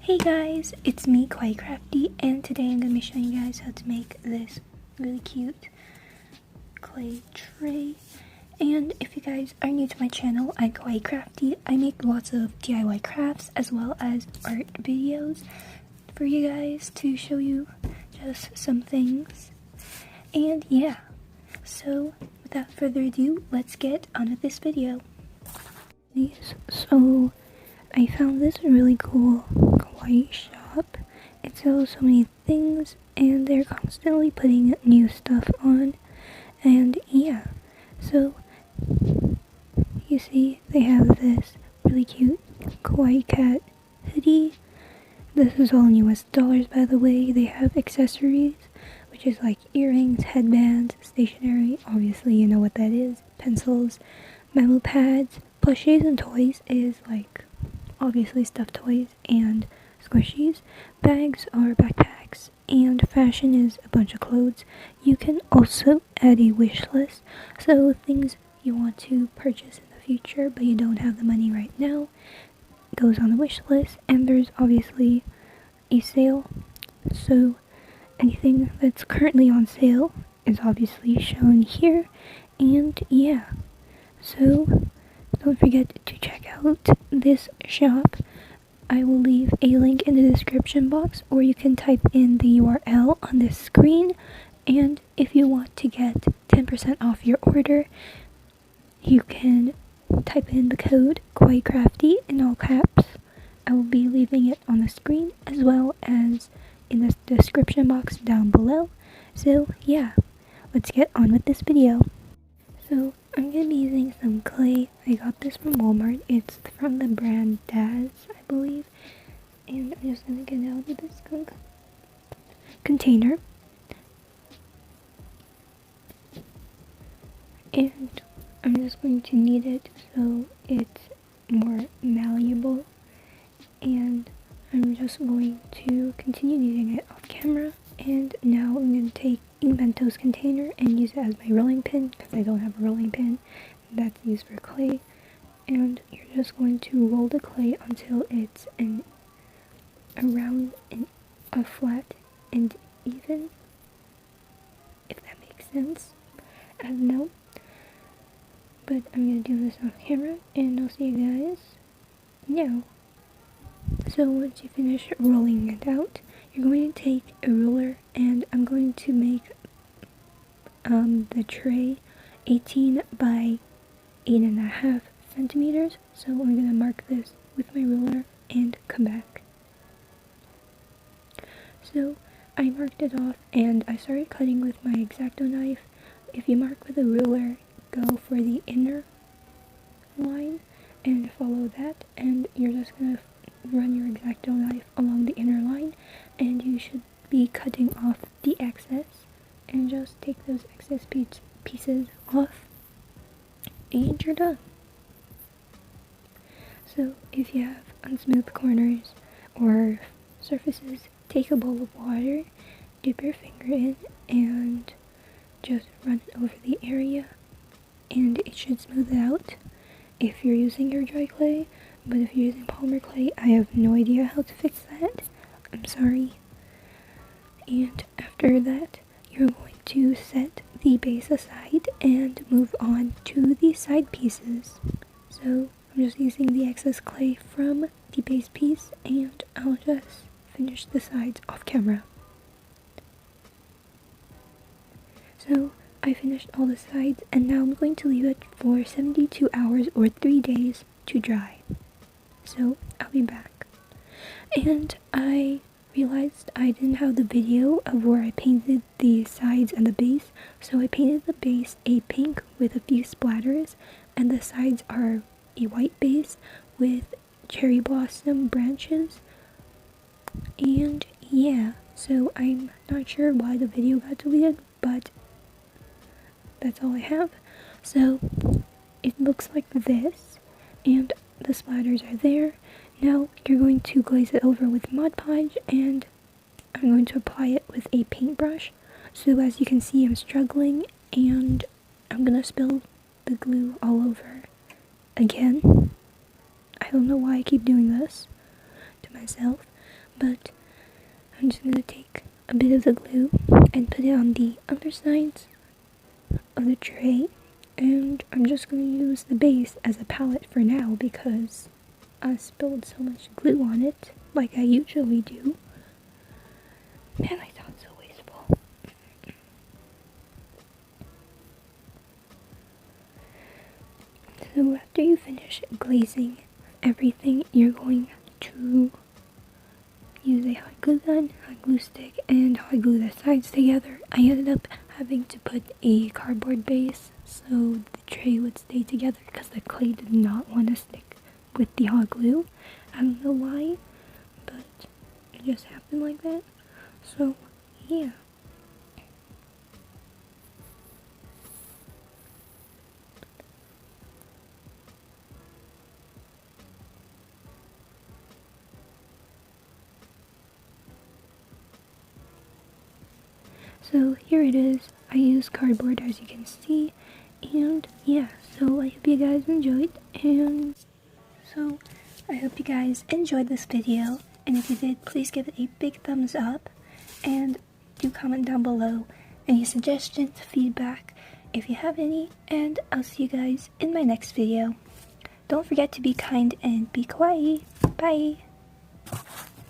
Hey guys, it's me, Kawaii Crafty, and today I'm going to be showing you guys how to make this really cute clay tray. And if you guys are new to my channel, I'm Kawaii Crafty. I make lots of DIY crafts as well as art videos for you guys to show you just some things. And yeah, so without further ado, let's get on with this video. So I found this really cool Kawaii shop. It sells so many things and they're constantly putting new stuff on. And yeah, so you see they have this really cute Kawaii cat hoodie. This is all in US dollars, by the way. They have accessories, which is like earrings, headbands, stationery, obviously you know what that is, pencils, memo pads, plushies and toys is like obviously stuffed toys and squishies. Bags are backpacks, and fashion is a bunch of clothes. You can also add a wish list, so things you want to purchase in the future but you don't have the money right now goes on the wish list. And there's obviously a sale, so anything that's currently on sale is obviously shown here. And yeah, so don't forget to check out this shop. I will leave a link in the description box, or you can type in the URL on this screen. And if you want to get 10% off your order, you can type in the code Kawaii Crafty in all caps. I will be leaving it on the screen as well as in the description box down below. So yeah, let's get on with this video. So I'm going to be using some clay. I got this from Walmart. It's from the brand Daz, I believe. And I'm just going to get out of this container. And I'm just going to knead it so it's more malleable. And I'm just going to continue kneading it off camera. And now I'm going to take Invento's container and use it as my rolling pin, because I don't have a rolling pin that's used for clay. And you're just going to roll the clay until it's a round and a flat and even, if that makes sense. I don't know, but I'm going to do this off camera and I'll see you guys now. So once you finish rolling it out, you're going to take a ruler, and I'm going to make the tray 18 by 8.5 centimeters. So I'm going to mark this with my ruler and come back. So I marked it off and I started cutting with my X-Acto knife. If you mark with a ruler, go for the inner line and follow that, and you're just going to run your X-Acto knife along the inner line, and you should be cutting off the excess, and just take those excess pieces off and you're done. So if you have unsmooth corners or surfaces, take a bowl of water, dip your finger in and just run it over the area and it should smooth it out if you're using your dry clay. But if you're using polymer clay, I have no idea how to fix that. I'm sorry. And after that, you're going to set the base aside and move on to the side pieces. So I'm just using the excess clay from the base piece, and I'll just finish the sides off camera. So I finished all the sides, and now I'm going to leave it for 72 hours or 3 days to dry. So I'll be back. And I realized I didn't have the video of where I painted the sides and the base, so I painted the base a pink with a few splatters, and the sides are a white base with cherry blossom branches. And yeah, so I'm not sure why the video got deleted, but that's all I have. So it looks like this, and the splatters are there. Now you're going to glaze it over with Mod Podge, and I'm going to apply it with a paintbrush. So as you can see, I'm struggling, and I'm gonna spill the glue all over again. don't know why I keep doing this to myself, but I'm just gonna take a bit of the glue and put it on the undersides of the tray, and I'm just gonna use the base as a palette for now because I spilled so much glue on it, like I usually do. Man, I sound so wasteful. So after you finish glazing everything, you're going to use a hot glue gun, hot glue stick, and hot glue the sides together. I ended up having to put a cardboard base so the tray would stay together because the clay did not want to stick with the hot glue. I don't know why, but it just happened like that. So yeah. So here it is. I use cardboard, as you can see, and yeah, so I hope you guys enjoyed, and so I hope you guys enjoyed this video, and if you did, please give it a big thumbs up, and do comment down below any suggestions, feedback, if you have any, and I'll see you guys in my next video. Don't forget to be kind and be kawaii. Bye!